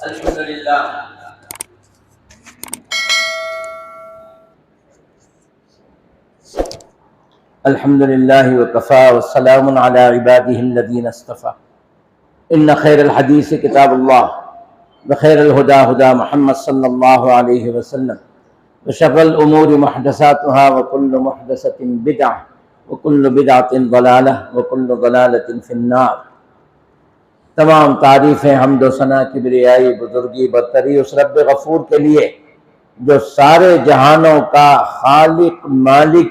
الحمد للہ الحمد للہ وکفا والسلام علی عباده الذین اصطفى ان خیر الحدیث کتاب اللہ وخیر الہدی ہدی محمد صلی اللہ علیہ وسلم وشر الامور محدثاتها وکل محدثۃ بدعہ وکل بدعۃ ضلالہ وکل ضلالۃ فی النار۔ تمام تعریفیں حمد و ثنا کبریائی بزرگی برتری اس رب غفور کے لیے جو سارے جہانوں کا خالق مالک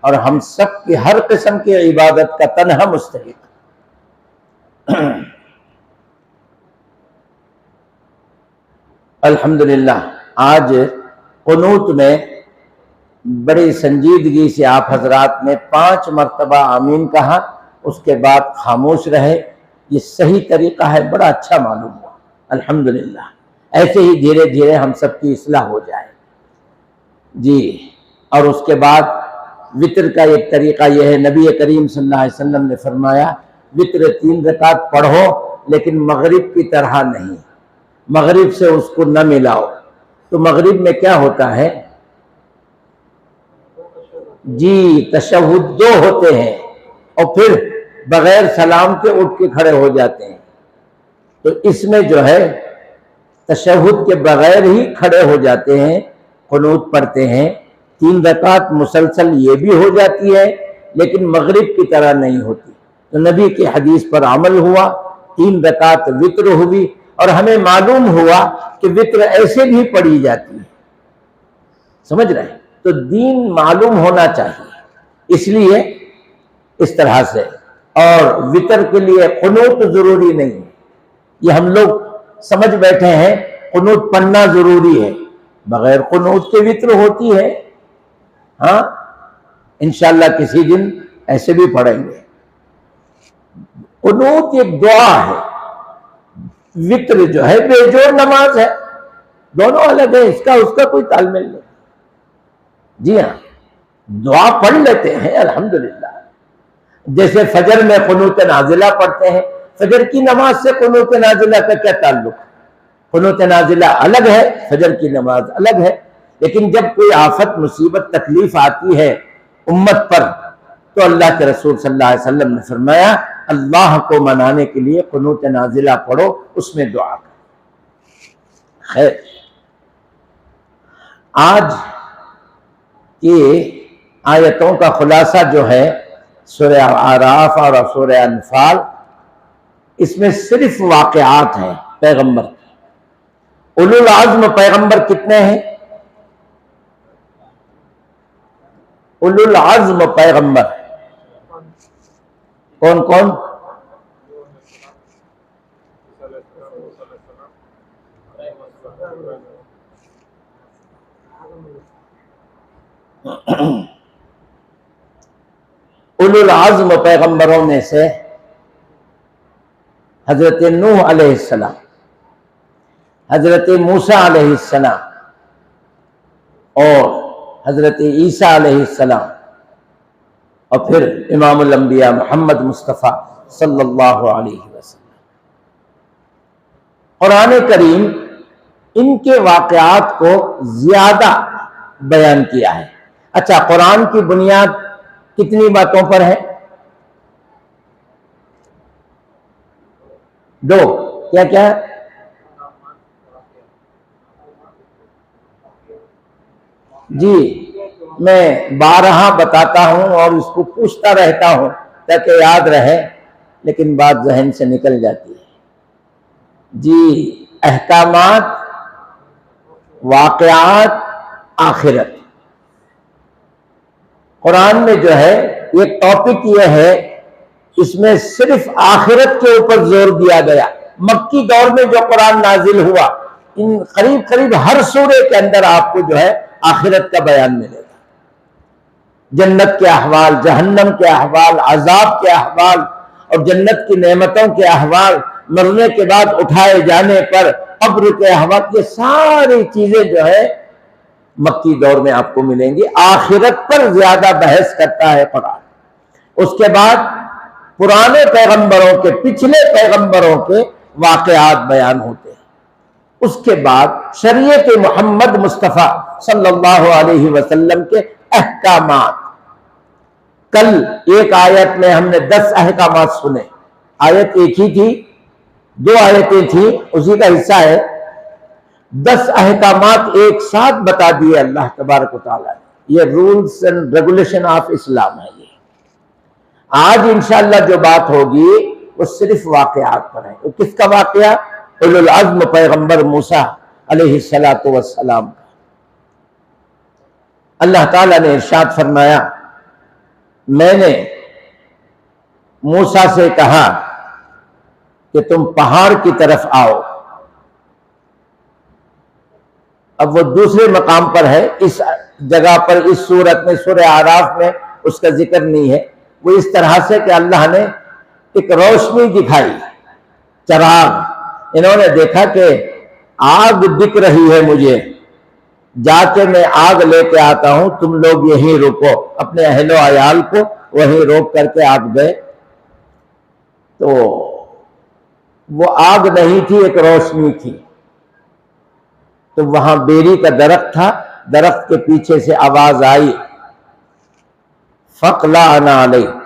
اور ہم سب کی ہر قسم کی عبادت کا تنہا مستحق۔ الحمدللہ آج قنوت میں بڑی سنجیدگی سے آپ حضرات نے 5 مرتبہ آمین کہا، اس کے بعد خاموش رہے۔ یہ صحیح طریقہ ہے، بڑا اچھا معلوم ہوا۔ الحمدللہ ایسے ہی دھیرے دھیرے ہم سب کی اصلاح ہو جائے جی۔ اور اس کے بعد وطر کا ایک طریقہ یہ ہے، نبی کریم صلی اللہ علیہ وسلم نے فرمایا وطر 3 رکعت پڑھو لیکن مغرب کی طرح نہیں، مغرب سے اس کو نہ ملاؤ۔ تو مغرب میں کیا ہوتا ہے جی؟ تشہد 2 ہوتے ہیں اور پھر بغیر سلام کے اٹھ کے کھڑے ہو جاتے ہیں۔ تو اس میں جو ہے تشہد کے بغیر ہی کھڑے ہو جاتے ہیں، قنوت پڑھتے ہیں۔ 3 رکعت مسلسل یہ بھی ہو جاتی ہے لیکن مغرب کی طرح نہیں ہوتی۔ تو نبی کی حدیث پر عمل ہوا، 3 رکعت وطر ہوئی، اور ہمیں معلوم ہوا کہ وطر ایسے بھی پڑھی جاتی ہے۔ سمجھ رہے ہیں؟ تو دین معلوم ہونا چاہیے، اس لیے اس طرح سے۔ اور وطر کے لیے قنوت ضروری نہیں ہے، یہ ہم لوگ سمجھ بیٹھے ہیں قنوت پڑھنا ضروری ہے، بغیر قنوت کے وطر ہوتی ہے۔ ہاں انشاءاللہ کسی دن ایسے بھی پڑھیں گے۔ قنوت ایک دعا ہے، وطر جو ہے بے جوڑ نماز ہے، دونوں الگ ہے، اس کا کوئی تال میل نہیں۔ جی ہاں، دعا پڑھ لیتے ہیں الحمدللہ، جیسے فجر میں قنوت نازلہ پڑھتے ہیں۔ فجر کی نماز سے قنوت نازلہ کا کیا تعلق؟ قنوت نازلہ الگ ہے، فجر کی نماز الگ ہے۔ لیکن جب کوئی آفت مصیبت تکلیف آتی ہے امت پر تو اللہ کے رسول صلی اللہ علیہ وسلم نے فرمایا اللہ کو منانے کے لیے قنوت نازلہ پڑھو، اس میں دعا کرو۔ خیر، آج کی آیتوں کا خلاصہ جو ہے سورہ اعراف اور سورہ انفال، اس میں صرف واقعات ہیں پیغمبر کے۔ اولو العزم پیغمبر کتنے ہیں؟ اولو العزم پیغمبر کون کون؟ اولو العزم پیغمبروں میں سے حضرت نوح علیہ السلام، حضرت موسیٰ علیہ السلام اور حضرت عیسیٰ علیہ السلام، اور پھر امام الانبیاء محمد مصطفیٰ صلی اللہ علیہ وسلم۔ قرآن کریم ان کے واقعات کو زیادہ بیان کیا ہے۔ اچھا، قرآن کی بنیاد کتنی باتوں پر ہے؟ 2، کیا کیا ہے؟ جی میں بارہا بتاتا ہوں اور اس کو پوچھتا رہتا ہوں تاکہ یاد رہے، لیکن بات ذہن سے نکل جاتی ہے۔ جی، احکامات، واقعات، آخرت۔ قرآن میں جو ہے ایک ٹاپک یہ ہے، اس میں صرف آخرت کے اوپر زور دیا گیا۔ مکی دور میں جو قرآن نازل ہوا، ان قریب ہر سورے کے اندر آپ کو جو ہے آخرت کا بیان ملے گا، جنت کے احوال، جہنم کے احوال، عذاب کے احوال اور جنت کی نعمتوں کے احوال، مرنے کے بعد اٹھائے جانے پر قبر کے احوال، یہ ساری چیزیں جو ہے مکی دور میں آپ کو ملیں گی۔ آخرت پر زیادہ بحث کرتا ہے قرآن۔ اس کے بعد پرانے پیغمبروں کے، پچھلے پیغمبروں کے واقعات بیان ہوتے ہیں۔ اس کے بعد شریعت محمد مصطفیٰ صلی اللہ علیہ وسلم کے احکامات. کل ایک آیت میں ہم نے 10 احکامات سنے. آیت ایک ہی تھی، 2 آیتیں تھیں، اسی کا حصہ ہے. 10 احکامات ایک ساتھ بتا دیے اللہ تبارک و تعالیٰ نے. یہ رولز اینڈ ریگولیشن آف اسلام ہے. یہ آج انشاءاللہ جو بات ہوگی وہ صرف واقعات پر ہے. وہ کس کا واقعہ؟ اولو العزم پیغمبر موسیٰ علیہ السلام کا. اللہ تعالیٰ نے ارشاد فرمایا، میں نے موسیٰ سے کہا کہ تم پہاڑ کی طرف آؤ. اب وہ دوسرے مقام پر ہے، اس جگہ پر اس صورت میں سورہ اعراف میں اس کا ذکر نہیں ہے. وہ اس طرح سے کہ اللہ نے ایک روشنی دکھائی، چراغ. انہوں نے دیکھا کہ آگ دکھ رہی ہے مجھے، جا کے میں آگ لے کے آتا ہوں، تم لوگ یہیں رکو. اپنے اہل و عیال کو وہیں روک کر کے آپ گئے. تو وہ آگ نہیں تھی، ایک روشنی تھی. تو وہاں بیری کا درخت تھا، درخت کے پیچھے سے آواز آئی، فَاقْلَعْنَ عَلَيْكَ،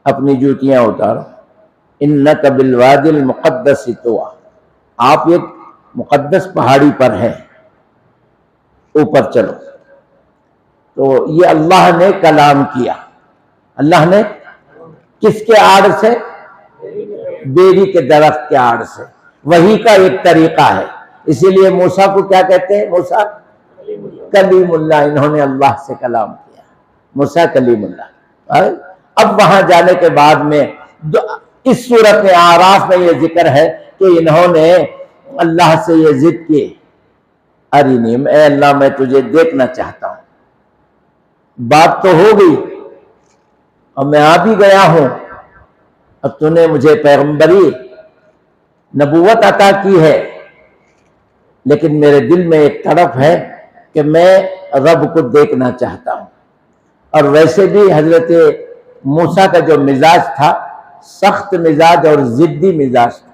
اپنی جوتیاں اتارو، اِنَّكَ بِالْوَادِ الْمُقَدَّسِ طُوًى، آپ ایک مقدس پہاڑی پر ہیں، اوپر چلو. تو یہ اللہ نے کلام کیا. اللہ نے کس کے آڑ سے؟ بیری کے درخت کے آڑ سے. وہی کا ایک طریقہ ہے. اسی لیے موسیٰ کو کیا کہتے ہیں؟ موسیٰ کلیم اللہ. انہوں نے اللہ سے کلام کیا، موسیٰ کلیم اللہ. اب وہاں جانے کے بعد میں اس صورت میں اعراف میں یہ ذکر ہے کہ انہوں نے اللہ سے یہ ضد کی، ارینی، اے اللہ میں تجھے دیکھنا چاہتا ہوں. بات تو ہو گئی اور میں آ بھی گیا ہوں، اب تو نے مجھے پیغمبری نبوت عطا کی ہے، لیکن میرے دل میں ایک تڑپ ہے کہ میں رب کو دیکھنا چاہتا ہوں. اور ویسے بھی حضرت موسیٰ کا جو مزاج تھا سخت مزاج اور ضدی مزاج تھا.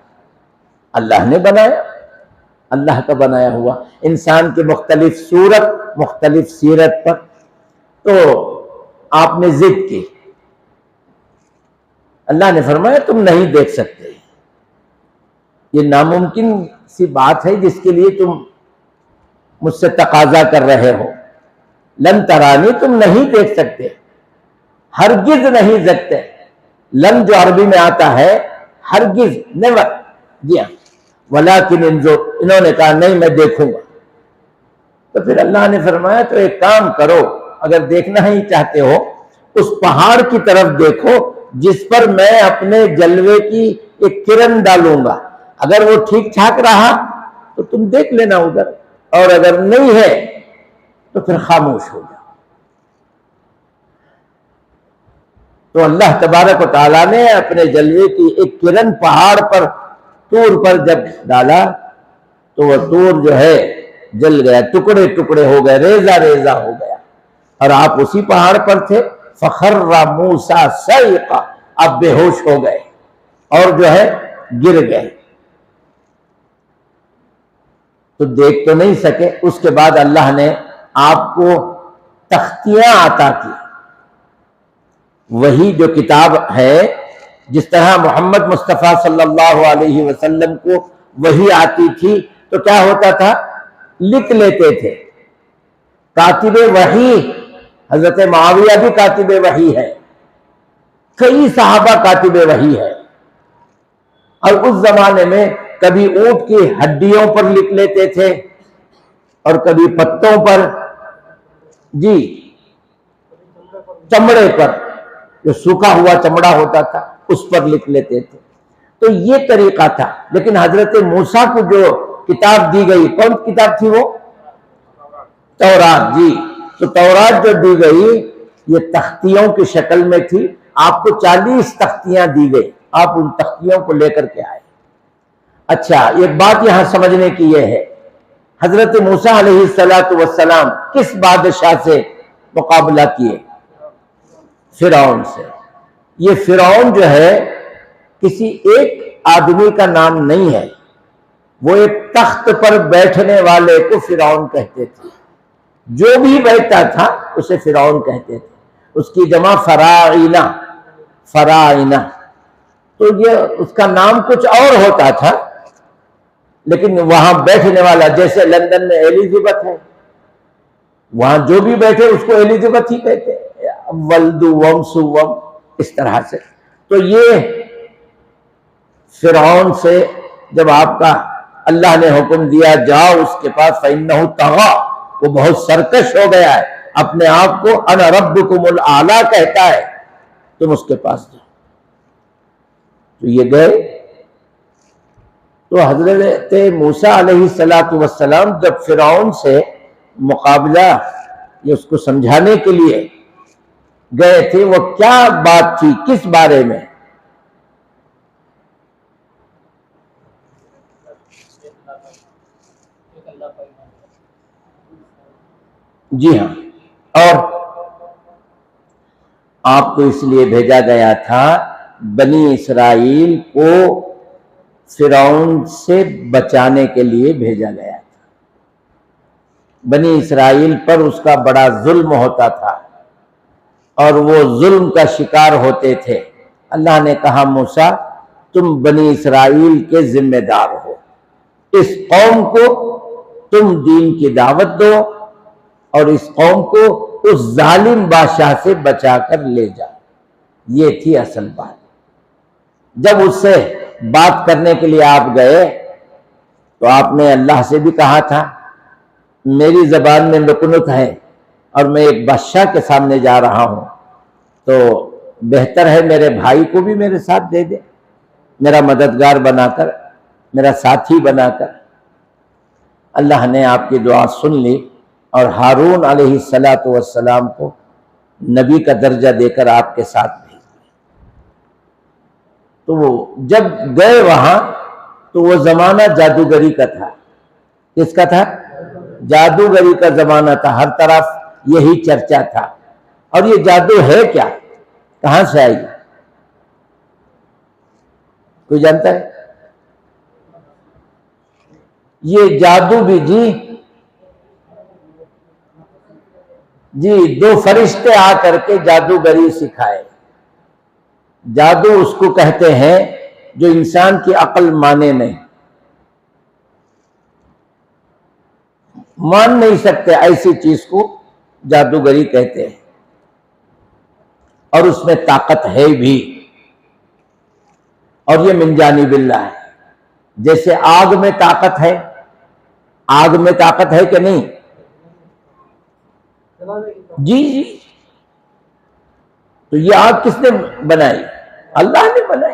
اللہ نے بنایا، اللہ کا بنایا ہوا انسان کی مختلف صورت، مختلف سیرت پر، تو آپ نے ضد کی. اللہ نے فرمایا تم نہیں دیکھ سکتے، یہ ناممکن سی بات ہے جس کے لیے تم مجھ سے تقاضا کر رہے ہو. لن ترانی، تم نہیں دیکھ سکتے، ہرگز نہیں سکتے. لن جو عربی میں آتا ہے ہرگز، نیور. جی ہاں، ولیکن انہوں نے کہا نہیں میں دیکھوں گا. تو پھر اللہ نے فرمایا تو ایک کام کرو، اگر دیکھنا ہی چاہتے ہو اس پہاڑ کی طرف دیکھو جس پر میں اپنے جلوے کی ایک کرن ڈالوں گا. اگر وہ ٹھیک ٹھاک رہا تو تم دیکھ لینا ادھر، اور اگر نہیں ہے تو پھر خاموش ہو جاؤ. تو اللہ تبارک و تعالیٰ نے اپنے جلوے کی ایک کرن پہاڑ پر، طور پر جب ڈالا تو وہ طور جو ہے جل گیا، ٹکڑے ٹکڑے ہو گئے، ریزہ ریزہ ہو گیا. اور آپ اسی پہاڑ پر تھے. فَخَرَّ مُوسَىٰ صَعِقًا، آپ بے ہوش ہو گئے اور جو ہے گر گئے. تو دیکھ تو نہیں سکے. اس کے بعد اللہ نے آپ کو تختیاں عطا کی. وہی جو کتاب ہے، جس طرح محمد مصطفیٰ صلی اللہ علیہ وسلم کو وہی آتی تھی تو کیا ہوتا تھا؟ لکھ لیتے تھے. کاتب وحی، حضرت معاویہ بھی کاتب وحی ہے، کئی صحابہ کاتب وحی ہے. اور اس زمانے میں کبھی اونٹ کی ہڈیوں پر لکھ لیتے تھے اور کبھی پتوں پر، جی چمڑے پر، جو سوکھا ہوا چمڑا ہوتا تھا اس پر لکھ لیتے تھے. تو یہ طریقہ تھا. لیکن حضرت موسیٰ کو جو کتاب دی گئی، کون کتاب تھی وہ؟ تورات. جی، تو تورات جو دی گئی یہ تختیوں کی شکل میں تھی. آپ کو 40 تختیاں دی گئی، آپ ان تختیوں کو لے کر کے آئے. اچھا، ایک بات یہاں سمجھنے کی یہ ہے، حضرت موسیٰ علیہ السلام کس بادشاہ سے مقابلہ کیے؟ فرعون سے. یہ فرعون جو ہے کسی ایک آدمی کا نام نہیں ہے، وہ ایک تخت پر بیٹھنے والے کو فرعون کہتے تھے، جو بھی بیٹھتا تھا اسے فرعون کہتے تھے، اس کی جمع فراعنہ، فراعنہ، تو یہ اس کا نام کچھ اور ہوتا تھا، لیکن وہاں بیٹھنے والا، جیسے لندن میں ایلزبتھ ہے، وہاں جو بھی بیٹھے اس کو ایلزبتھ ہی کہتے ہیں، ولدو وم سوم، اس طرح سے۔ تو یہ فرعون سے جب آپ کا اللہ نے حکم دیا جاؤ اس کے پاس، فَإِنَّهُ طَغَىٰ، وہ بہت سرکش ہو گیا ہے، اپنے آپ کو انا ربکم الاعلیٰ کہتا ہے، تم اس کے پاس جاؤ۔ تو یہ گئے، تو حضرت موسیٰ علیہ السلام جب فرعون سے مقابلہ یہ اس کو سمجھانے کے لیے گئے تھے، وہ کیا بات تھی، کس بارے میں؟ جی ہاں، اور آپ کو اس لیے بھیجا گیا تھا، بنی اسرائیل کو فرعون سے بچانے کے لیے بھیجا گیا تھا۔ بنی اسرائیل پر اس کا بڑا ظلم ہوتا تھا اور وہ ظلم کا شکار ہوتے تھے۔ اللہ نے کہا موسیٰ تم بنی اسرائیل کے ذمہ دار ہو، اس قوم کو تم دین کی دعوت دو اور اس قوم کو اس ظالم بادشاہ سے بچا کر لے جاؤ۔ یہ تھی اصل بات۔ جب اس سے بات کرنے کے لیے آپ گئے تو آپ نے اللہ سے بھی کہا تھا میری زبان میں لکنت ہے اور میں ایک بادشاہ کے سامنے جا رہا ہوں، تو بہتر ہے میرے بھائی کو بھی میرے ساتھ دے دے، میرا مددگار بنا کر، میرا ساتھی بنا کر۔ اللہ نے آپ کی دعا سن لی اور ہارون علیہ السلام کو نبی کا درجہ دے کر آپ کے ساتھ بھیج دیا۔ تو وہ جب گئے وہاں تو وہ زمانہ جادوگری کا تھا۔ کس کا تھا؟ جادوگری کا زمانہ تھا، ہر طرف یہی چرچا تھا۔ اور یہ جادو ہے کیا؟ کہاں سے آئی؟ کوئی جانتا ہے؟ یہ جادو بھی جی دو فرشتے آ کر کے جادوگری سکھائے۔ جادو اس کو کہتے ہیں جو انسان کی عقل مانے نہیں، مان نہیں سکتے ایسی چیز کو جادوگری کہتے ہیں، اور اس میں طاقت ہے بھی، اور یہ من جانب اللہ ہے۔ جیسے آگ میں طاقت ہے، آگ میں طاقت ہے کہ نہیں؟ جی جی، تو یہ آگ کس نے بنائی؟ اللہ نے بنائی۔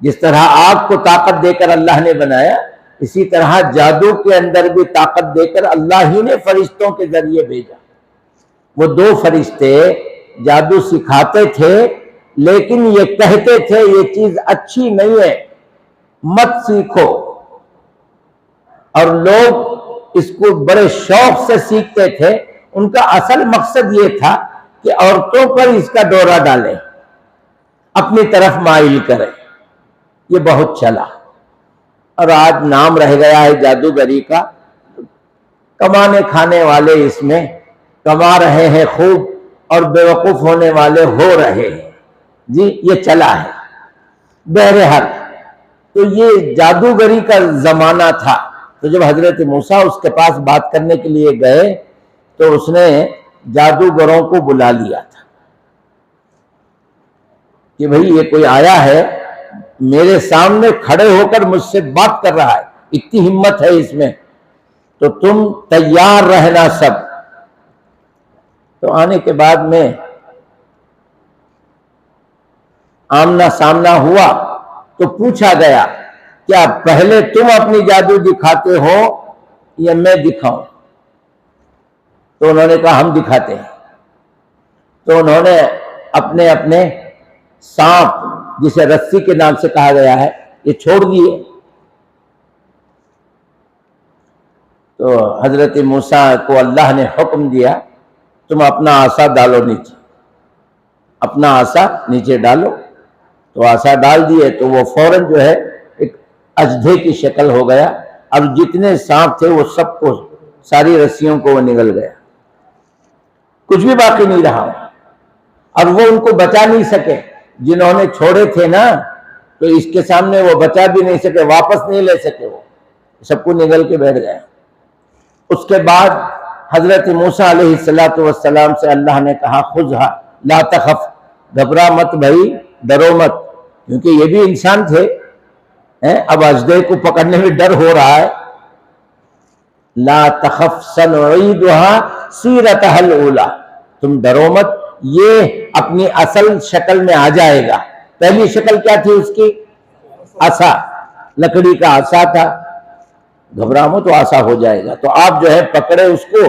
جس طرح آگ کو طاقت دے کر اللہ نے بنایا، اسی طرح جادو کے اندر بھی طاقت دے کر اللہ ہی نے فرشتوں کے ذریعے بھیجا۔ وہ دو فرشتے جادو سکھاتے تھے، لیکن یہ کہتے تھے یہ چیز اچھی نہیں ہے، مت سیکھو، اور لوگ اس کو بڑے شوق سے سیکھتے تھے۔ ان کا اصل مقصد یہ تھا کہ عورتوں پر اس کا ڈورا ڈالیں، اپنی طرف مائل کریں۔ یہ بہت چلا اور آج نام رہ گیا ہے جادوگری کا۔ کمانے کھانے والے اس میں کما رہے ہیں خوب، اور بیوقوف ہونے والے ہو رہے ہیں۔ جی یہ چلا ہے۔ بہرحال تو یہ جادوگری کا زمانہ تھا۔ تو جب حضرت موسیٰ اس کے پاس بات کرنے کے لیے گئے تو اس نے جادوگروں کو بلا لیا تھا کہ بھئی یہ کوئی آیا ہے میرے سامنے کھڑے ہو کر مجھ سے بات کر رہا ہے، اتنی ہمت ہے اس میں، تو تم تیار رہنا سب۔ تو آنے کے بعد میں آمنا سامنا ہوا تو پوچھا گیا کیا پہلے تم اپنی جادو دکھاتے ہو یا میں دکھاؤں؟ تو انہوں نے کہا ہم دکھاتے ہیں۔ تو انہوں نے اپنے اپنے سانپ، جسے رسی کے نام سے کہا گیا ہے، یہ چھوڑ دیے۔ تو حضرت موسیٰ کو اللہ نے حکم دیا تم اپنا عصا ڈالو نیچے، اپنا عصا نیچے ڈالو۔ تو عصا ڈال دیے تو وہ فوراً جو ہے ایک اژدھے کی شکل ہو گیا، اور جتنے سانپ تھے وہ سب کو، ساری رسیوں کو وہ نگل گیا، کچھ بھی باقی نہیں رہا، اور وہ ان کو بچا نہیں سکے، جنہوں نے چھوڑے تھے نا، تو اس کے سامنے وہ بچا بھی نہیں سکے، واپس نہیں لے سکے، وہ سب کو نگل کے بیٹھ گئے۔ اس کے بعد حضرت موسیٰ علیہ السلام سے اللہ نے کہا خذھا لا تخف، گھبرا مت بھائی، ڈرو مت، کیونکہ یہ بھی انسان تھے، اب اژدھے کو پکڑنے میں ڈر ہو رہا ہے۔ لا تخف سنعیدها سیرتها الاولی، تم ڈرو مت، یہ اپنی اصل شکل میں آ جائے گا۔ پہلی شکل کیا تھی اس کی؟ عصا، لکڑی کا عصا تھا، گھبرا مت تو عصا ہو جائے گا۔ تو آپ جو ہے پکڑے اس کو،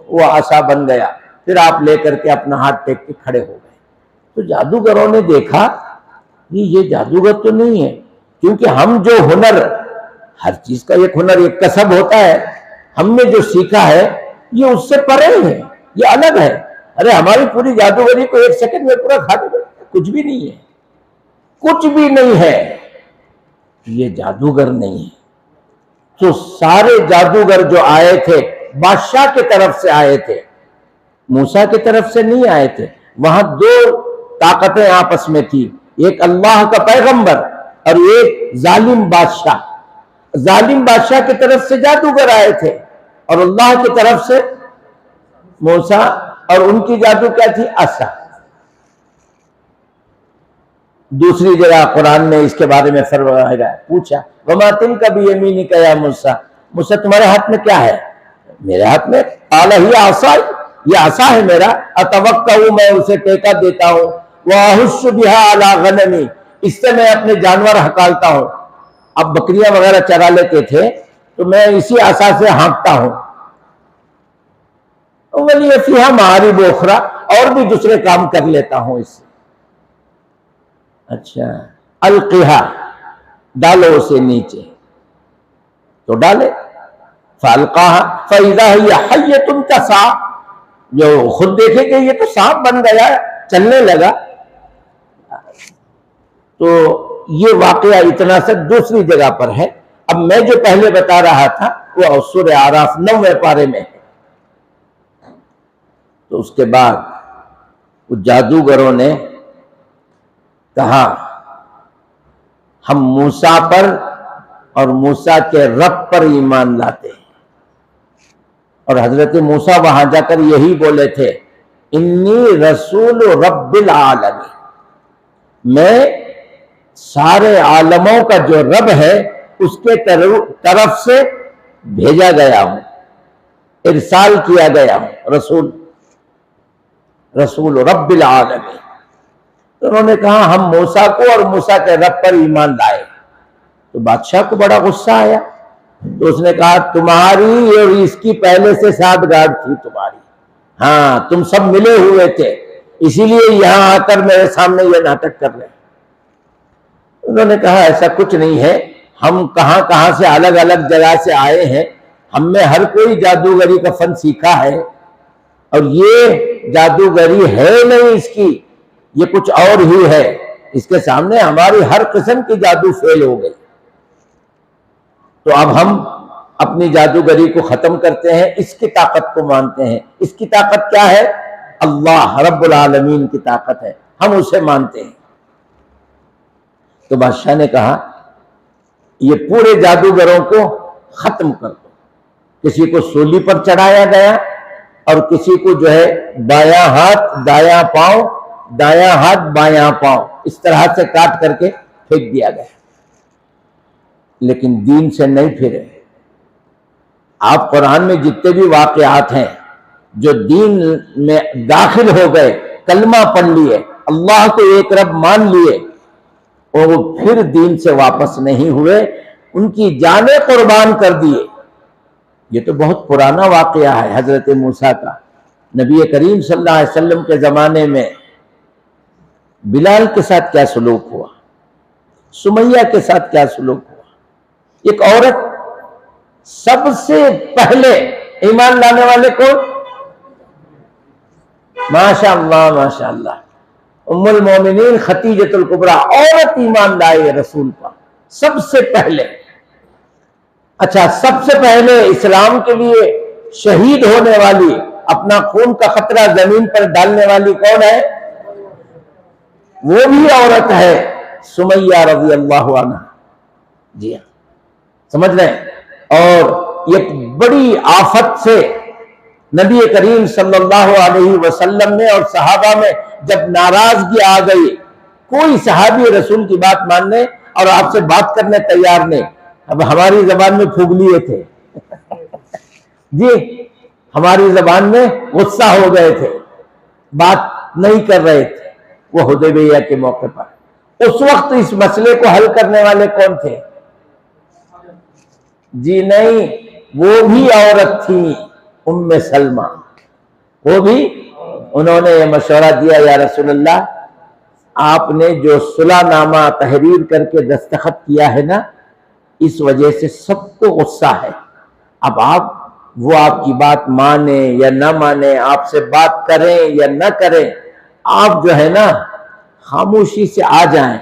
وہ عصا بن گیا، پھر آپ لے کر کے اپنا ہاتھ ٹیک کے کھڑے ہو گئے۔ تو جادوگروں نے دیکھا یہ جادوگر تو نہیں ہے، کیونکہ ہم جو ہنر، ہر چیز کا ایک ہنر، ایک کسب ہوتا ہے، ہم نے جو سیکھا ہے یہ اس سے پرے ہے، یہ الگ ہے۔ ارے ہماری پوری جادوگری کو ایک سیکنڈ میں پورا کھا دے، کچھ بھی نہیں ہے، کچھ بھی نہیں ہے، یہ جادوگر نہیں ہے۔ تو سارے جادوگر جو آئے تھے بادشاہ کی طرف سے آئے تھے، موسیٰ کی طرف سے نہیں آئے تھے۔ وہاں دو طاقتیں آپس میں تھی، ایک اللہ کا پیغمبر اور ایک ظالم بادشاہ۔ ظالم بادشاہ کی طرف سے جادوگر آئے تھے، اور اللہ کی طرف سے موسیٰ، اور ان کی جادو کیا تھی؟ عصا۔ دوسری جگہ قرآن میں اس کے بارے میں فرمایا گیا، پوچھا وَمَا تِلْكَ بِيَمِينِكَ يَا مُوسَىٰ، موسیٰ تمہارے ہاتھ میں کیا ہے؟ میرے ہاتھ میں، قَالَ هِيَ عَصَايَ، یہ عصا ہے میرا، أَتَوَكَّأُ، میں اسے ٹیکا دیتا ہوں، وَأَهُشُّ بِهَا عَلَىٰ غَنَمِي، اس سے میں اپنے جانور ہکالتا ہوں۔ اب بکریاں وغیرہ چرا لیتے تھے تو میں اسی عصا سے ہانکتا ہوں۔ وَلِيَ فِيهَا مَآرِبُ أُخْرَىٰ، اور بھی دوسرے کام کر لیتا ہوں اس سے۔ اچھا، القھا، ڈالو اسے نیچے، تو ڈالے، فالقاها فاذا هي حية تسعى، جو خود دیکھے کہ یہ تو سانپ بن گیا، چلنے لگا۔ تو یہ واقعہ اتنا سا دوسری جگہ پر ہے۔ اب میں جو پہلے بتا رہا تھا وہ سورہ اعراف 9ویں پارے میں ہے۔ تو اس کے بعد وہ جادوگروں نے کہا ہم موسیٰ پر اور موسیٰ کے رب پر ایمان لاتے ہیں، اور حضرت موسیٰ وہاں جا کر یہی بولے تھے انی رسول رب العالمین، میں سارے عالموں کا جو رب ہے اس کے طرف سے بھیجا گیا ہوں، ارسال کیا گیا ہوں، رسول رب العالمین۔ تو انہوں نے کہا ہم موسیٰ کو اور موسیٰ کے رب پر ایمان لائے۔ تو بادشاہ کو بڑا غصہ آیا، تو اس نے کہا تمہاری اور اس کی پہلے سے سازگار تھی تمہاری، ہاں تم سب ملے ہوئے تھے، اسی لیے یہاں آ کر میرے سامنے یہ ناٹک کر رہے ہیں۔ انہوں نے کہا ایسا کچھ نہیں ہے، ہم کہاں کہاں سے الگ الگ جگہ سے آئے ہیں، ہم میں ہر کوئی جادوگری کا فن سیکھا ہے، اور یہ جادوگری ہے نہیں اس کی، یہ کچھ اور ہی ہے، اس کے سامنے ہماری ہر قسم کی جادو فیل ہو گئی۔ تو اب ہم اپنی جادوگری کو ختم کرتے ہیں، اس کی طاقت کو مانتے ہیں۔ اس کی طاقت کیا ہے؟ اللہ رب العالمین کی طاقت ہے، ہم اسے مانتے ہیں۔ تو بادشاہ نے کہا یہ پورے جادوگروں کو ختم کر دو۔ کسی کو سولی پر چڑھایا گیا، اور کسی کو جو ہے بایاں ہاتھ دایاں پاؤں، دایاں ہاتھ بایاں پاؤں، اس طرح سے کاٹ کر کے پھینک دیا گیا، لیکن دین سے نہیں پھرے۔ آپ قرآن میں جتنے بھی واقعات ہیں جو دین میں داخل ہو گئے، کلمہ پڑھ لیے، اللہ کو ایک رب مان لیے، اور وہ پھر دین سے واپس نہیں ہوئے، ان کی جانیں قربان کر دیے۔ یہ تو بہت پرانا واقعہ ہے حضرت موسیٰ کا۔ نبی کریم صلی اللہ علیہ وسلم کے زمانے میں بلال کے ساتھ کیا سلوک ہوا، سمیہ کے ساتھ کیا سلوک ہوا۔ ایک عورت سب سے پہلے ایمان لانے والے کو، ماشاء اللہ ماشاء اللہ، ام المومنین خدیجۃ الکبریٰ، عورت ایمان لائے رسول پر سب سے پہلے۔ اچھا، سب سے پہلے اسلام کے لیے شہید ہونے والی، اپنا خون کا خطرہ زمین پر ڈالنے والی کون ہے؟ وہ بھی عورت ہے، سمیہ رضی اللہ عنہ۔ جی ہاں، سمجھ رہے ہیں؟ اور یہ بڑی آفت سے نبی کریم صلی اللہ علیہ وسلم میں اور صحابہ میں جب ناراضگی آ گئی، کوئی صحابی رسول کی بات ماننے اور آپ سے بات کرنے تیار نہیں۔ اب ہماری زبان میں پھونک لیے تھے جی، ہماری زبان میں غصہ ہو گئے تھے، بات نہیں کر رہے تھے وہ حدیبیہ کے موقع پر۔ اس وقت اس مسئلے کو حل کرنے والے کون تھے؟ جی نہیں، وہ بھی عورت تھی، ام سلمہ۔ وہ بھی، انہوں نے یہ مشورہ دیا، یا رسول اللہ، آپ نے جو صلح نامہ تحریر کر کے دستخط کیا ہے نا، اس وجہ سے سب کو غصہ ہے۔ اب وہ آپ کی بات مانیں یا نہ مانیں، آپ سے بات کریں یا نہ کریں، آپ جو ہے نا خاموشی سے آ جائیں،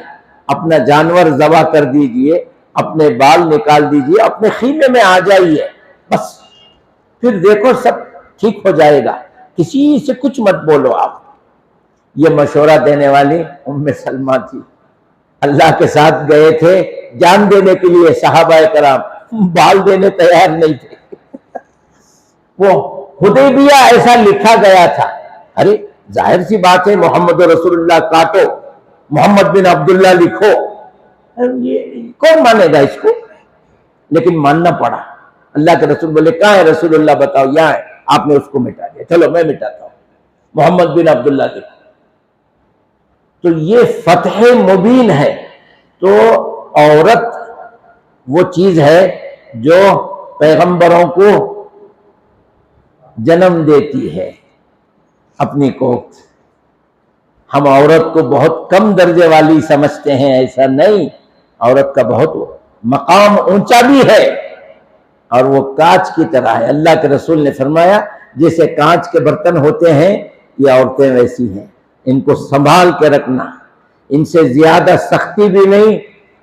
اپنا جانور ذبح کر دیجئے، اپنے بال نکال دیجئے، اپنے خیمے میں آ جائیے، بس پھر دیکھو سب ٹھیک ہو جائے گا، کسی سے کچھ مت بولو آپ۔ یہ مشورہ دینے والی ام سلمہ تھی، اللہ کے ساتھ گئے تھے جان دینے کے لیے، صحابہ کرام بال دینے تیار نہیں تھے۔ وہ حدیبیہ ایسا لکھا گیا تھا، ارے ظاہر سی بات ہے، محمد رسول اللہ کاٹو، محمد بن عبداللہ لکھو، یہ کون مانے گا اس کو؟ لیکن ماننا پڑا۔ اللہ کے رسول بولے کہاں ہے رسول اللہ، بتاؤ، یہاں ہے۔ آپ نے اس کو مٹا دیا، چلو میں مٹاتا ہوں، محمد بن عبداللہ لکھو۔ تو یہ فتح مبین ہے۔ تو عورت وہ چیز ہے جو پیغمبروں کو جنم دیتی ہے اپنی کوکھ۔ ہم عورت کو بہت کم درجے والی سمجھتے ہیں، ایسا نہیں، عورت کا بہت مقام اونچا بھی ہے، اور وہ کانچ کی طرح ہے۔ اللہ کے رسول نے فرمایا جیسے کانچ کے برتن ہوتے ہیں، یہ عورتیں ویسی ہیں، ان کو سنبھال کے رکھنا، ان سے زیادہ سختی بھی نہیں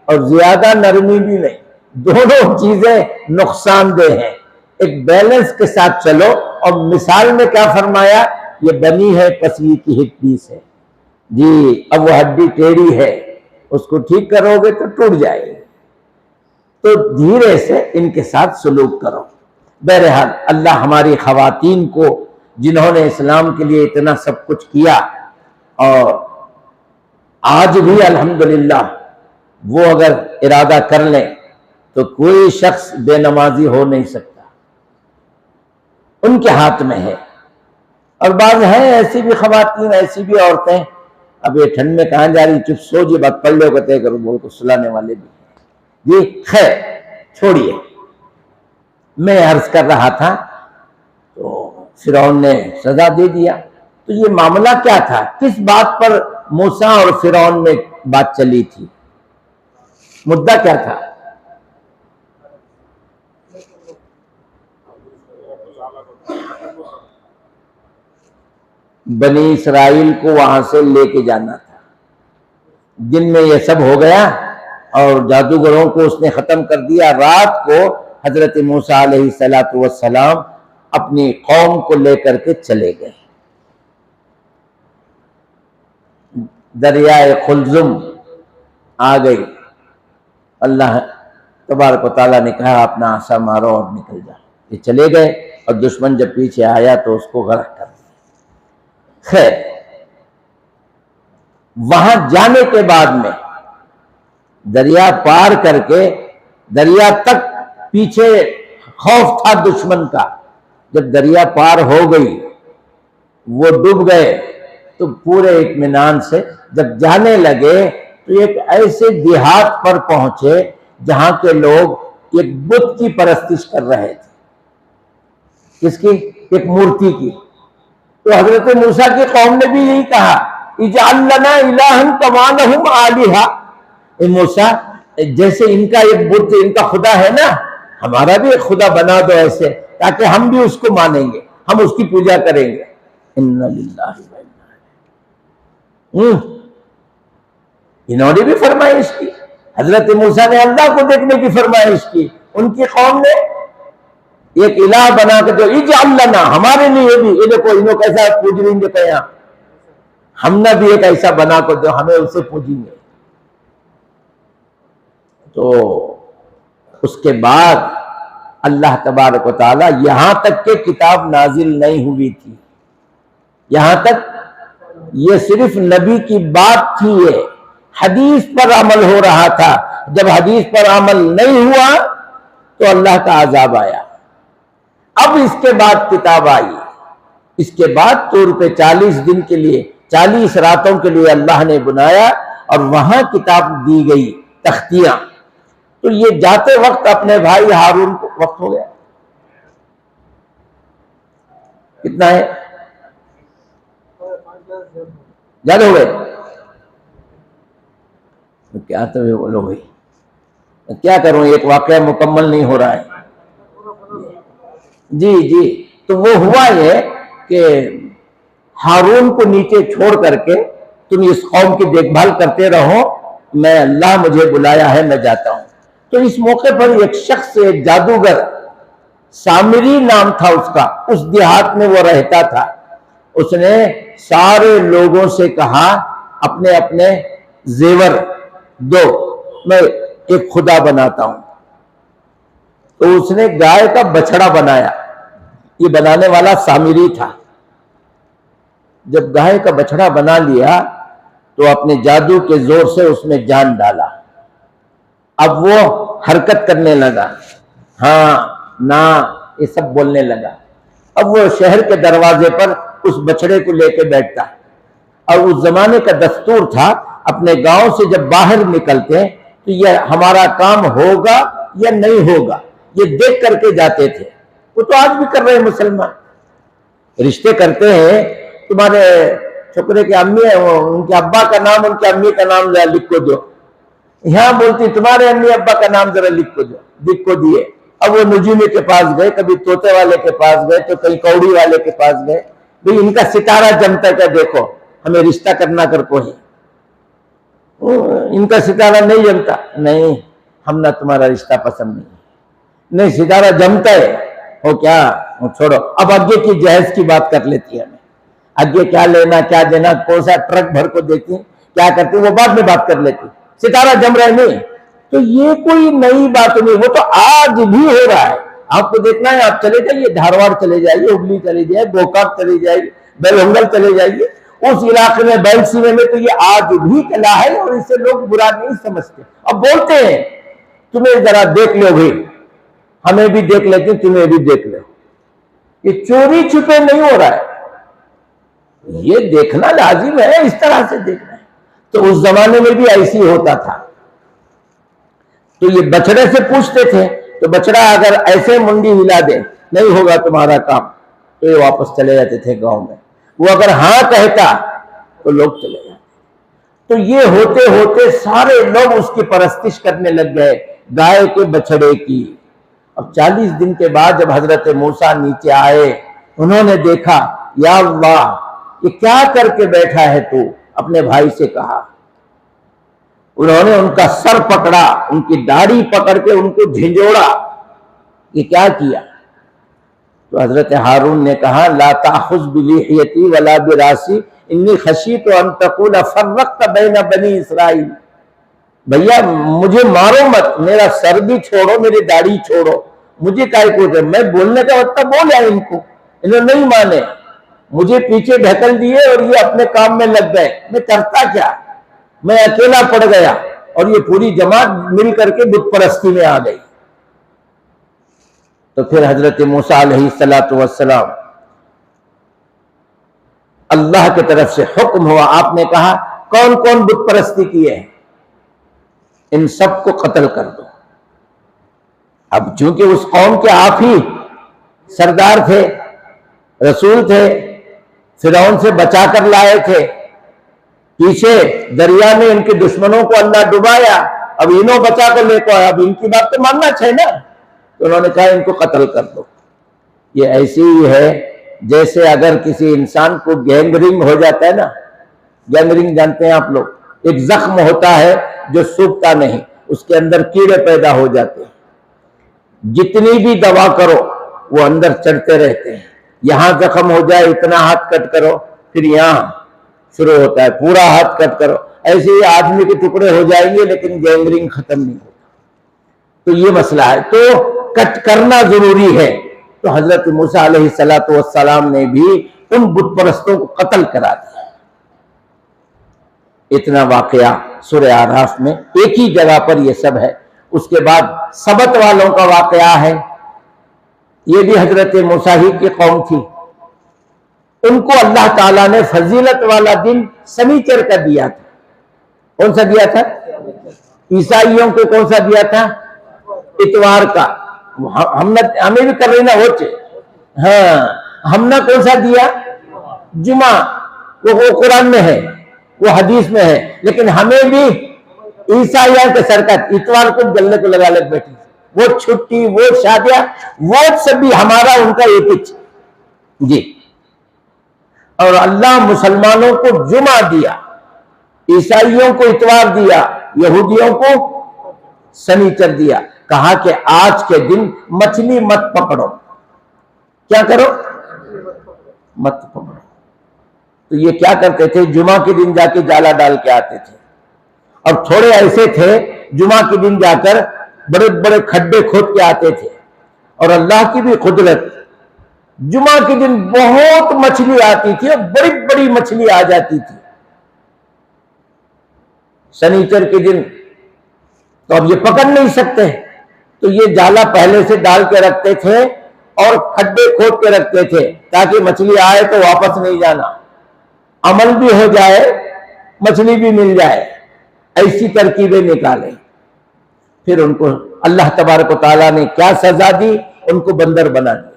اور زیادہ نرمی بھی نہیں، دونوں چیزیں نقصان دہ ہیں۔ ایک بیلنس کے ساتھ چلو، اور مثال میں کیا فرمایا؟ یہ بنی ہے پسلی کی ہڈی سے، جی اب وہ ہڈی ٹیڑھی ہے، اس کو ٹھیک کرو گے تو ٹوٹ جائے گی، تو دھیرے سے ان کے ساتھ سلوک کرو۔ بہرحال اللہ ہماری خواتین کو، جنہوں نے اسلام کے لیے اتنا سب کچھ کیا، اور آج بھی الحمدللہ وہ اگر ارادہ کر لیں تو کوئی شخص بے نمازی ہو نہیں سکتا، ان کے ہاتھ میں ہے۔ اور بعض ہیں ایسی بھی خواتین، ایسی بھی عورتیں، اب یہ ٹھنڈ میں کہاں جا رہی، چپ سو جی، بات پڑھ لو کہتے کرو، بول کو سلانے والے بھی ہیں جی۔ خیر چھوڑیے، میں عرض کر رہا تھا، تو فرعون نے سزا دے دیا۔ تو یہ معاملہ کیا تھا، کس بات پر موسیٰ اور فرعون میں بات چلی تھی، مدعا کیا تھا؟ بنی اسرائیل کو وہاں سے لے کے جانا تھا۔ دن میں یہ سب ہو گیا اور جادوگروں کو اس نے ختم کر دیا۔ رات کو حضرت موسیٰ علیہ السلام اپنی قوم کو لے کر کے چلے گئے، دریائے قلزم آ گئی۔ اللہ تبارک و تعالیٰ نے کہا اپنا عصا مارو اور نکل جا۔ یہ چلے گئے، اور دشمن جب پیچھے آیا تو اس کو غرق کر دیا۔ خیر، وہاں جانے کے بعد میں دریا پار کر کے، دریا تک پیچھے خوف تھا دشمن کا، جب دریا پار ہو گئی، وہ ڈوب گئے، تو پورے اطمینان سے جب جانے لگے تو ایک ایسے دیہات پر پہنچے جہاں کے لوگ ایک بت کی پرستش کر رہے تھے۔ کس کی؟ ایک مورتی کی۔ تو حضرت موسیٰ کی قوم نے بھی یہی کہا، اجعل لنا الہا کما لہم آلہہ، اے موسیٰ جیسے ان کا ایک بت، ان کا خدا ہے نا، ہمارا بھی ایک خدا بنا دو ایسے، تاکہ ہم بھی اس کو مانیں گے، ہم اس کی پوجا کریں گے۔ انا للہ و انا الیہ۔ انہوں نے بھی فرمائش کی، حضرت موسیٰ نے اللہ کو دیکھنے کی فرمائش کی، ان کی قوم نے ایک الہ بنا کے جو اجعل لنا، ہمارے لیے بھی، یہ دیکھو انہوں کیسا پوج رہیں گے کہ یہاں ہم نے بھی ایک ایسا بنا کر دو، ہمیں اسے پوجیں گے۔ تو اس کے بعد اللہ تبارک و تعالی یہاں تک کہ کتاب نازل نہیں ہوئی تھی، یہاں تک یہ صرف نبی کی بات تھی، یہ حدیث پر عمل ہو رہا تھا۔ جب حدیث پر عمل نہیں ہوا تو اللہ کا عذاب آیا۔ اب اس کے بعد کتاب آئی، اس کے بعد طور پہ 40 دن کے لیے، 40 راتوں کے لیے اللہ نے بنایا اور وہاں کتاب دی گئی، تختیاں۔ تو یہ جاتے وقت اپنے بھائی ہارون کو وقت ہو گیا، کتنا ہے؟ زیادہ ہو گئے؟ کیا تو بولو بھائی، کیا کروں، ایک واقعہ مکمل نہیں ہو رہا ہے۔ جی تو وہ ہوا یہ کہ ہارون کو نیچے چھوڑ کر کے تم اس قوم کی دیکھ بھال کرتے رہو، میں اللہ مجھے بلایا ہے، میں جاتا ہوں۔ تو اس موقع پر ایک شخص، ایک جادوگر، سامری نام تھا اس کا، اس دیہات میں وہ رہتا تھا۔ اس نے سارے لوگوں سے کہا اپنے اپنے زیور دو، میں ایک خدا بناتا ہوں۔ تو اس نے گائے کا بچڑا بنایا، یہ بنانے والا سامری تھا۔ جب گائے کا بچڑا بنا لیا تو اپنے جادو کے زور سے اس میں جان ڈالا۔ اب وہ حرکت کرنے لگا، ہاں نا یہ سب بولنے لگا۔ اب وہ شہر کے دروازے پر اس بچڑے کو لے کے بیٹھتا، اور اس زمانے کا دستور تھا اپنے گاؤں سے جب باہر نکلتے تو یہ ہمارا کام ہوگا یا نہیں ہوگا یہ دیکھ کر کے جاتے تھے۔ وہ تو آج بھی کر رہے ہیں مسلمان، رشتے کرتے ہیں، تمہارے چھوکرے کے امی ہیں، ان کے ابا کا نام ان کے امی کا نام ذرا لکھ کو دو، یہاں بولتی تمہارے امی ابا کا نام ذرا لکھ کو دو، لکھ کو دیے۔ اب وہ نجومی کے پاس گئے، کبھی طوطے والے کے پاس گئے تو کہیں کوڑی والے کے پاس گئے، بھئی ان کا ستارہ جمتا ہے، دیکھو ہمیں رشتہ کرنا کر کوئی، ان کا ستارہ نہیں جمتا، نہیں ہم نہ تمہارا رشتہ پسند نہیں ستارہ جمتا ہے، ہو کیا چھوڑو۔ اب آگے کی جہیز کی بات کر لیتی ہے، ہمیں آگے کیا لینا کیا دینا، کون سا ٹرک بھر کو دیتی کیا کرتی، وہ بعد میں بات کر لیتی، ستارہ جم رہے نہیں۔ تو یہ کوئی نئی بات نہیں، وہ تو آج بھی ہو رہا ہے۔ آپ کو دیکھنا ہے، آپ چلے جائیے دھارواڑ چلے جائیے، ہبلی چلے جائیے، گوکاک چلے جائیے، بیلہنگل چلے جائیے، اس علاقے میں بیل سیمے میں تو یہ آج بھی چلا ہے، اور اسے لوگ برا نہیں سمجھتے۔ اب بولتے ہیں تمہیں ذرا دیکھ لو بھائی، ہمیں بھی دیکھ لیتے ہیں، تمہیں بھی دیکھ لو۔ یہ چوری چھپے نہیں ہو رہا ہے، یہ دیکھنا لازم ہے، اس طرح سے دیکھنا ہے۔ تو اس زمانے میں بھی ایسی ہوتا تھا۔ تو یہ بچڑے سے پوچھتے تھے، تو بچڑا اگر ایسے منڈی ہلا دے نہیں ہوگا تمہارا کام، تو یہ واپس چلے جاتے تھے گاؤں میں۔ وہ اگر ہاں کہتا تو لوگ چلے جاتے۔ تو یہ ہوتے ہوتے سارے لوگ اس کی پرستش کرنے لگ گئے، گائے کے بچڑے کی۔ اب 40 دن کے بعد جب حضرت موسیٰ نیچے آئے، انہوں نے دیکھا، یا اللہ یہ کیا کر کے بیٹھا ہے تو، اپنے بھائی سے کہا۔ انہوں نے ان کا سر پکڑا، ان کی داڑھی پکڑ کے ان کو جھنجھوڑا، یہ کیا کیا؟ تو حضرت ہارون نے کہا، لا تأخذ بلحیتی ولا براسی انی خشیت ان تقول فرقت بین بنی اسرائیل۔ بھیا مجھے مارو مت، میرا سر بھی چھوڑو، میری داڑھی چھوڑو، مجھے کائے کو، میں بولنے کا وقت بولا ان کو، انہوں نہیں مانے، مجھے پیچھے ڈھکل دیے اور یہ اپنے کام میں لگ گئے، میں کرتا کیا، میں اکیلا پڑ گیا، اور یہ پوری جماعت مل کر کے بت پرستی میں آ گئی۔ تو پھر حضرت موسیٰ علیہ السلام اللہ کی طرف سے حکم ہوا، آپ نے کہا کون کون بت پرستی کیے ہیں، ان سب کو قتل کر دو۔ اب چونکہ اس قوم کے آپ ہی سردار تھے، رسول تھے، فرعون سے بچا کر لائے تھے، پیچھے دریا میں ان کے دشمنوں کو اللہ ڈبایا، اب انہوں بچا کر لے کو آیا، اب ان کی بات تو ماننا چاہیے نا۔ تو انہوں نے کہا ان کو قتل کر دو۔ یہ ایسی ہی ہے جیسے اگر کسی انسان کو گینگرنگ ہو جاتا ہے نا، گینگرنگ جانتے ہیں آپ لوگ، ایک زخم ہوتا ہے جو سوکھتا نہیں، اس کے اندر کیڑے پیدا ہو جاتے ہیں۔ جتنی بھی دوا کرو وہ اندر چڑھتے رہتے ہیں. یہاں زخم ہو جائے اتنا ہاتھ کٹ کرو, پھر یہاں شروع ہوتا ہے پورا ہاتھ کٹ کرو. ایسے ہی آدمی کے ٹکڑے ہو جائیں گے لیکن گینگرین ختم نہیں ہوتا. تو یہ مسئلہ ہے, تو کٹ کرنا ضروری ہے. تو حضرت موسیٰ علیہ السلام نے بھی ان بت پرستوں کو قتل کرا دیا. اتنا واقعہ سورہ اعراف میں ایک ہی جگہ پر یہ سب ہے. اس کے بعد سبت والوں کا واقعہ ہے. یہ بھی حضرت موسیٰ ہی کی قوم تھی. ان کو اللہ تعالیٰ نے فضیلت والا دن سنیچر کا دیا تھا. کون سا دیا تھا؟ عیسائیوں کو کون سا دیا تھا؟ اتوار کا. ہمیں بھی کر رہی نا ہوچے. ہاں, ہم نے کون سا دیا؟ جمعہ. وہ قرآن میں ہے, وہ حدیث میں ہے, لیکن ہمیں بھی عیسائیوں کے سرکت اتوار کو گلے کو لگا لے بیٹھی. وہ چھٹی, وہ شادیاں, وہ سب بھی ہمارا ان کا ایک ہی جی. اور اللہ مسلمانوں کو جمعہ دیا, عیسائیوں کو اتوار دیا, یہودیوں کو سنیچر دیا. کہا کہ آج کے دن مچھلی مت پکڑو. کیا کرو؟ مت پکڑو. تو یہ کیا کرتے تھے؟ جمعہ کے دن جا کے جالا ڈال کے آتے تھے. اور تھوڑے ایسے تھے جمعہ کے دن جا کر بڑے بڑے کھڈے کھود کے آتے تھے. اور اللہ کی بھی قدرت, جمعہ کے دن بہت مچھلی آتی تھی, اور بڑی بڑی مچھلی آ جاتی تھی. سنیچر کے دن تو اب یہ پکڑ نہیں سکتے, تو یہ جالا پہلے سے ڈال کے رکھتے تھے اور کھڈے کھود کے رکھتے تھے تاکہ مچھلی آئے تو واپس نہیں جانا, عمل بھی ہو جائے, مچھلی بھی مل جائے. ایسی ترکیبیں نکالے. پھر ان کو اللہ تبارک و تعالیٰ نے کیا سزا دی؟ ان کو بندر بنا دیا.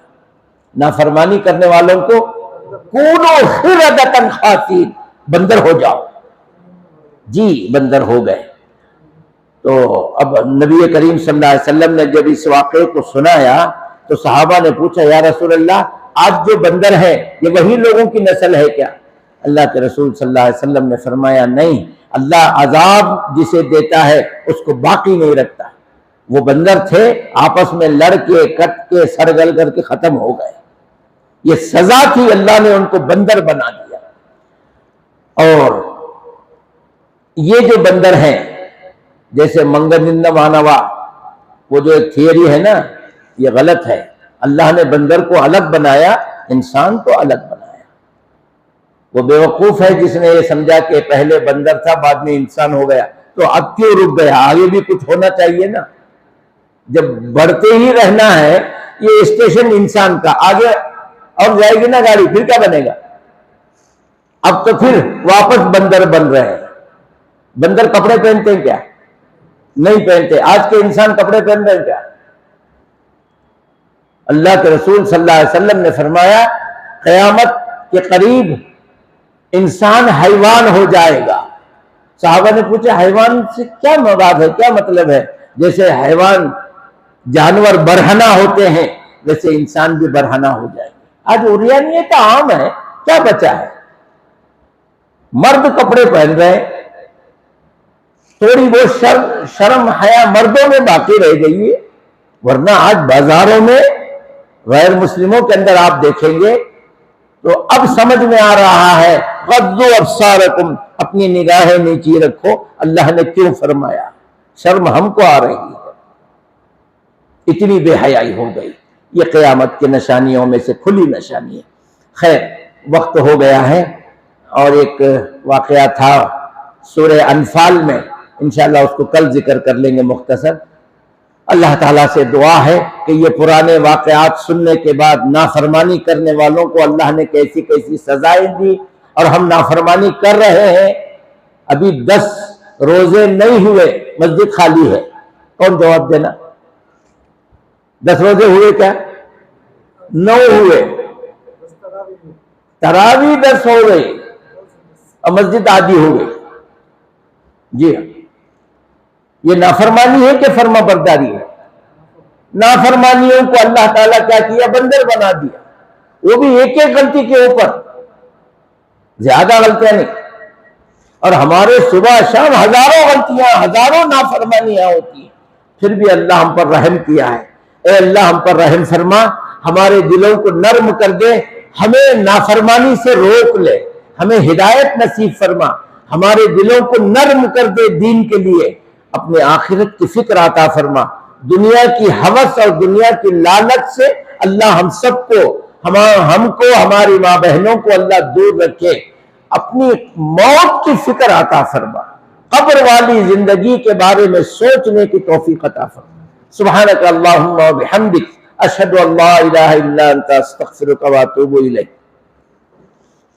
نافرمانی کرنے والوں کو کونوا قردۃ خاسئین, بندر ہو جاؤ. جی بندر ہو گئے. تو اب نبی کریم صلی اللہ علیہ وسلم نے جب اس واقعے کو سنایا تو صحابہ نے پوچھا, یا رسول اللہ, آج جو بندر ہے یہ وہی لوگوں کی نسل ہے کیا؟ اللہ کے رسول صلی اللہ علیہ وسلم نے فرمایا, نہیں, اللہ عذاب جسے دیتا ہے اس کو باقی نہیں رکھتا. وہ بندر تھے, آپس میں لڑ کے کٹ کے سرگل کر کے ختم ہو گئے. یہ سزا تھی, اللہ نے ان کو بندر بنا دیا. اور یہ جو بندر ہیں جیسے منگنند مانوا, وہ جو ایک تھیوری ہے نا, یہ غلط ہے. اللہ نے بندر کو الگ بنایا, انسان کو الگ بنایا. وہ بیوقوف ہے جس نے یہ سمجھا کہ پہلے بندر تھا بعد میں انسان ہو گیا. تو اب کیوں رک گیا؟ آگے بھی کچھ ہونا چاہیے نا. جب بڑھتے ہی رہنا ہے, یہ اسٹیشن انسان کا, آگے اور جائے گی نا گاڑی, پھر کیا بنے گا؟ اب تو پھر واپس بندر بن رہے ہیں. بندر کپڑے پہنتے ہیں کیا؟ نہیں پہنتے. آج کے انسان کپڑے پہن رہے ہیں کیا؟ اللہ کے رسول صلی اللہ علیہ وسلم نے فرمایا, قیامت کے قریب انسان حیوان ہو جائے گا. صحابہ نے پوچھا, حیوان سے کیا مراد ہے, کیا مطلب ہے؟ جیسے حیوان جانور برہنہ ہوتے ہیں ویسے انسان بھی برہنہ ہو جائے گا. آج عریانیت عام ہے, کیا بچا ہے؟ مرد کپڑے پہن رہے ہیں, تھوڑی بہت شرم حیا مردوں میں باقی رہ گئی ہے. ورنہ آج بازاروں میں غیر مسلموں کے اندر آپ دیکھیں گے تو اب سمجھ میں آ رہا ہے, غضوا ابصارکم, اپنی نگاہیں نیچی رکھو. اللہ نے کیوں فرمایا؟ شرم ہم کو آ رہی ہے, اتنی بے حیائی ہو گئی. یہ قیامت کی نشانیوں میں سے کھلی نشانی ہے. خیر, وقت ہو گیا ہے, اور ایک واقعہ تھا سورہ انفال میں, انشاءاللہ اس کو کل ذکر کر لیں گے مختصر. اللہ تعالیٰ سے دعا ہے کہ یہ پرانے واقعات سننے کے بعد نافرمانی کرنے والوں کو اللہ نے کیسی کیسی سزائیں دی, اور ہم نافرمانی کر رہے ہیں. ابھی 10 روزے نہیں ہوئے, مسجد خالی ہے. کون جواب دینا؟ 10 روزے ہوئے کیا؟ 9 ہوئے. تراویح 10 ہو گئی اور مسجد آدھی ہو گئی. جی ہاں, یہ نافرمانی ہے کہ فرما برداری ہے؟ نافرمانیوں کو اللہ تعالیٰ کیا کیا؟ بندر بنا دیا. وہ بھی ایک ایک غلطی کے اوپر, زیادہ غلطیاں نہیں. اور ہمارے صبح شام ہزاروں غلطیاں, ہزاروں نافرمانیاں ہوتی ہیں, پھر بھی اللہ ہم پر رحم کیا ہے. اے اللہ ہم پر رحم فرما، ہمارے دلوں کو نرم کر دے، ہمیں نافرمانی سے روک لے، ہمیں ہدایت نصیب فرما، ہمارے دلوں کو نرم کر دے دین کے لیے، اپنے آخرت کی فکر عطا فرما، دنیا کی ہوس اور دنیا کی لالچ سے اللہ ہم سب کو، ہم کو، ہماری ماں بہنوں کو اللہ دور رکھے، اپنی موت کی فکر عطا فرما، قبر والی زندگی کے بارے میں سوچنے کی توفیق عطا فرما۔ سبحانک اللہم و بحمدک، اشہد ان لا الہ الا انت، استغفرک و اتوب الیک۔